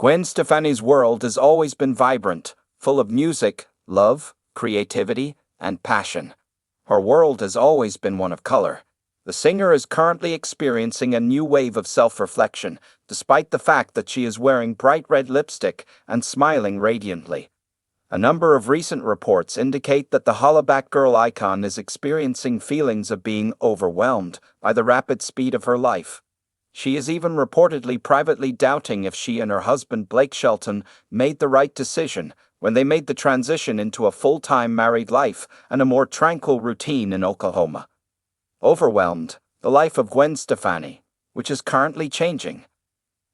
Gwen Stefani's world has always been vibrant, full of music, love, creativity, and passion. Her world has always been one of color. The singer is currently experiencing a new wave of self-reflection, despite the fact that she is wearing bright red lipstick and smiling radiantly. A number of recent reports indicate that the hollaback girl icon is experiencing feelings of being overwhelmed by the rapid speed of her life. She is even reportedly privately doubting if she and her husband Blake Shelton made the right decision when they made the transition into a full-time married life and a more tranquil routine in Oklahoma. Overwhelmed, the life of Gwen Stefani, which is currently changing.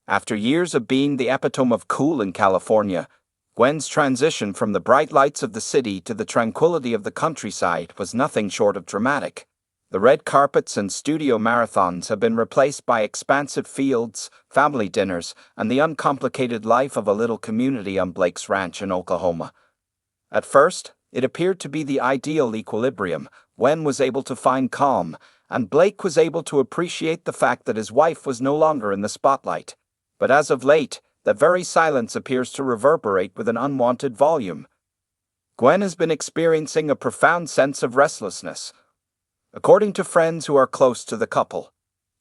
After years of being the epitome of cool in California, Gwen's transition from the bright lights of the city to the tranquility of the countryside was nothing short of dramatic. The red carpets and studio marathons have been replaced by expansive fields, family dinners, and the uncomplicated life of a little community on Blake's ranch in Oklahoma. At first, it appeared to be the ideal equilibrium. Gwen was able to find calm, and Blake was able to appreciate the fact that his wife was no longer in the spotlight. But as of late, that very silence appears to reverberate with an unwanted volume. Gwen has been experiencing a profound sense of restlessness. According to friends who are close to the couple,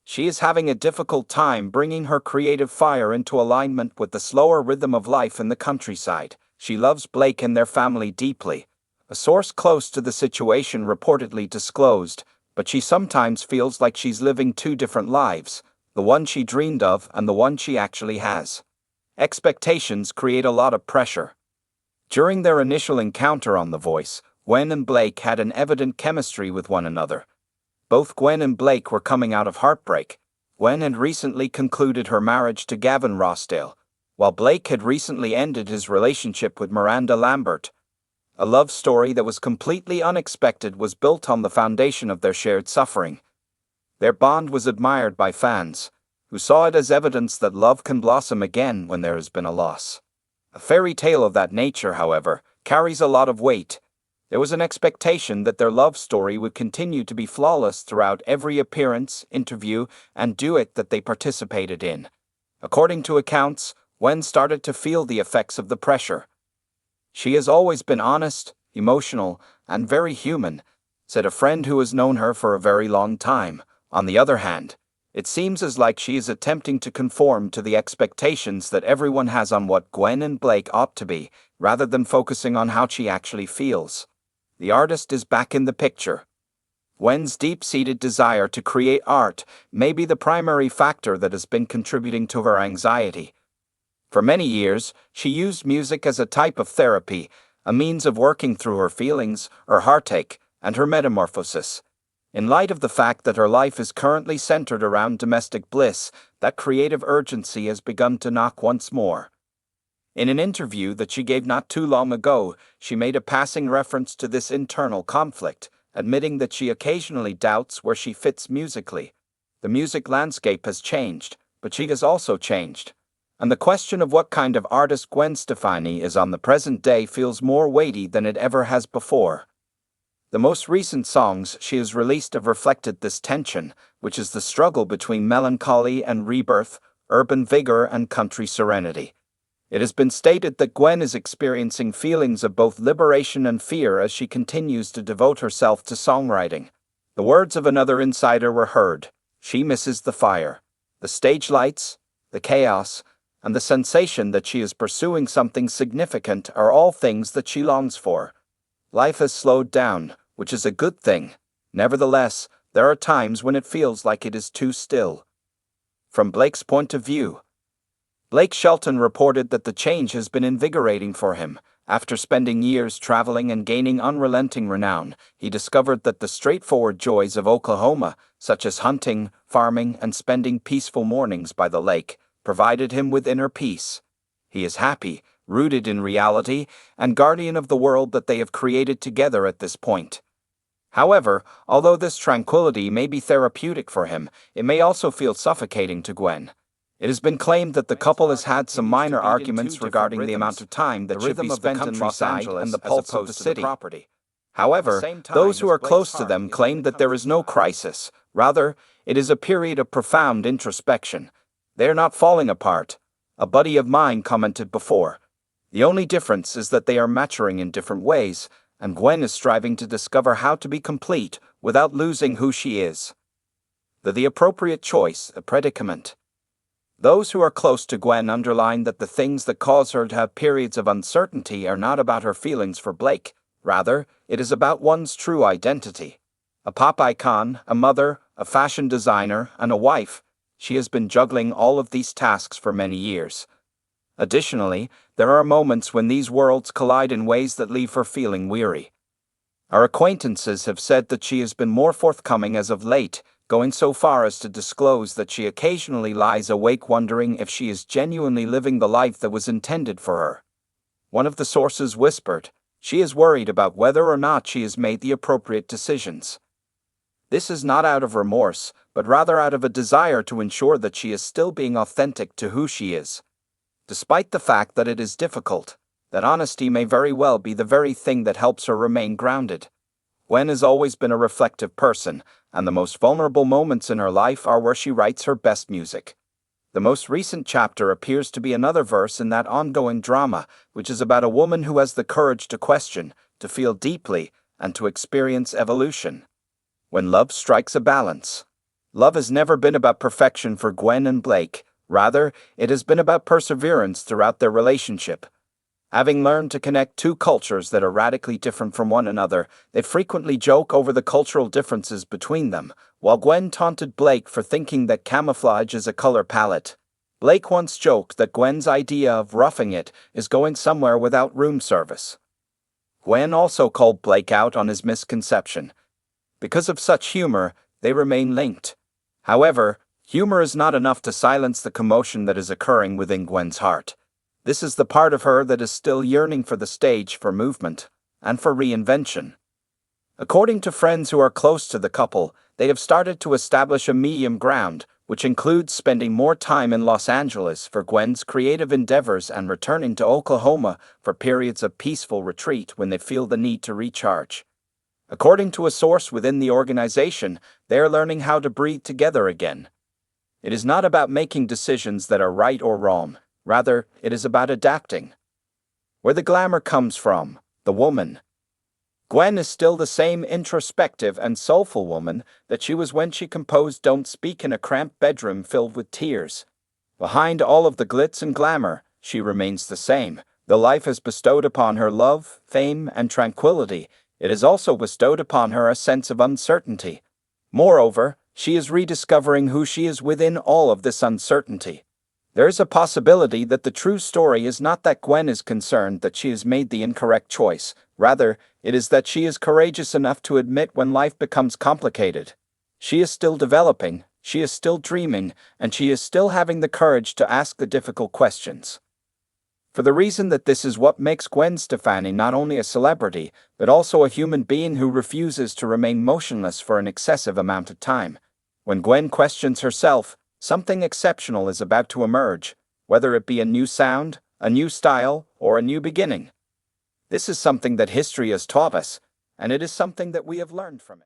she is having a difficult time bringing her creative fire into alignment with the slower rhythm of life in the countryside. She loves Blake and their family deeply, a source close to the situation reportedly disclosed, but she sometimes feels like she's living two different lives, the one she dreamed of and the one she actually has. Expectations create a lot of pressure. During their initial encounter on The Voice, Gwen and Blake had an evident chemistry with one another. Both Gwen and Blake were coming out of heartbreak. Gwen had recently concluded her marriage to Gavin Rossdale, while Blake had recently ended his relationship with Miranda Lambert. A love story that was completely unexpected was built on the foundation of their shared suffering. Their bond was admired by fans, who saw it as evidence that love can blossom again when there has been a loss. A fairy tale of that nature, however, carries a lot of weight. There was an expectation that their love story would continue to be flawless throughout every appearance, interview, and duet that they participated in. According to accounts, Gwen started to feel the effects of the pressure. "She has always been honest, emotional, and very human," said a friend who has known her for a very long time. On the other hand, it seems as like she is attempting to conform to the expectations that everyone has on what Gwen and Blake ought to be, rather than focusing on how she actually feels. The artist is back in the picture. Gwen's deep-seated desire to create art may be the primary factor that has been contributing to her anxiety. For many years, she used music as a type of therapy, a means of working through her feelings, her heartache, and her metamorphosis. In light of the fact that her life is currently centered around domestic bliss, that creative urgency has begun to knock once more. In an interview that she gave not too long ago, she made a passing reference to this internal conflict, admitting that she occasionally doubts where she fits musically. The music landscape has changed, but she has also changed. And the question of what kind of artist Gwen Stefani is on the present day feels more weighty than it ever has before. The most recent songs she has released have reflected this tension, which is the struggle between melancholy and rebirth, urban vigor and country serenity. It has been stated that Gwen is experiencing feelings of both liberation and fear as she continues to devote herself to songwriting. The words of another insider were heard. She misses the fire, the stage lights, the chaos, and the sensation that she is pursuing something significant are all things that she longs for. Life has slowed down, which is a good thing. Nevertheless, there are times when it feels like it is too still. From Blake's point of view, Blake Shelton reported that the change has been invigorating for him. After spending years traveling and gaining unrelenting renown, he discovered that the straightforward joys of Oklahoma, such as hunting, farming, and spending peaceful mornings by the lake, provided him with inner peace. He is happy, rooted in reality, and guardian of the world that they have created together at this point. However, although this tranquility may be therapeutic for him, it may also feel suffocating to Gwen. It has been claimed that the couple has had some minor arguments regarding the amount of time that should be spent in Los Angeles and the pulse of the city. However, those who are close to them claim that there is no crisis. Rather, it is a period of profound introspection. They are not falling apart. a buddy of mine commented before. The only difference is that they are maturing in different ways, and Gwen is striving to discover how to be complete without losing who she is. The appropriate choice, a predicament. Those who are close to Gwen underline that the things that cause her to have periods of uncertainty are not about her feelings for Blake. Rather, it is about one's true identity. A pop icon, a mother, a fashion designer, and a wife, she has been juggling all of these tasks for many years. Additionally, there are moments when these worlds collide in ways that leave her feeling weary. Our acquaintances have said that she has been more forthcoming as of late, going so far as to disclose that she occasionally lies awake wondering if she is genuinely living the life that was intended for her. One of the sources whispered, she is worried about whether or not she has made the appropriate decisions. This is not out of remorse, but rather out of a desire to ensure that she is still being authentic to who she is. Despite the fact that it is difficult, that honesty may very well be the very thing that helps her remain grounded. Gwen has always been a reflective person, and the most vulnerable moments in her life are where she writes her best music. The most recent chapter appears to be another verse in that ongoing drama, which is about a woman who has the courage to question, to feel deeply, and to experience evolution. When love strikes a balance. Love has never been about perfection for Gwen and Blake. Rather, it has been about perseverance throughout their relationship. Having learned to connect two cultures that are radically different from one another, they frequently joke over the cultural differences between them, while Gwen taunted Blake for thinking that camouflage is a color palette. Blake once joked that Gwen's idea of roughing it is going somewhere without room service. Gwen also called Blake out on his misconception. Because of such humor, they remain linked. However, humor is not enough to silence the commotion that is occurring within Gwen's heart. This is the part of her that is still yearning for the stage, for movement, and for reinvention. According to friends who are close to the couple, they have started to establish a medium ground, which includes spending more time in Los Angeles for Gwen's creative endeavors and returning to Oklahoma for periods of peaceful retreat when they feel the need to recharge. According to a source within the organization, they are learning how to breathe together again. It is not about making decisions that are right or wrong. Rather, it is about adapting. Where the glamour comes from, the woman. Gwen is still the same introspective and soulful woman that she was when she composed Don't Speak in a Cramped Bedroom Filled with Tears. Behind all of the glitz and glamour, she remains the same. Though life has bestowed upon her love, fame, and tranquility, it has also bestowed upon her a sense of uncertainty. Moreover, she is rediscovering who she is within all of this uncertainty. There is a possibility that the true story is not that Gwen is concerned that she has made the incorrect choice. Rather, it is that she is courageous enough to admit when life becomes complicated. She is still developing, she is still dreaming, and she is still having the courage to ask the difficult questions. For the reason that this is what makes Gwen Stefani not only a celebrity, but also a human being who refuses to remain motionless for an excessive amount of time. When Gwen questions herself, something exceptional is about to emerge, whether it be a new sound, a new style, or a new beginning. This is something that history has taught us, and it is something that we have learned from it.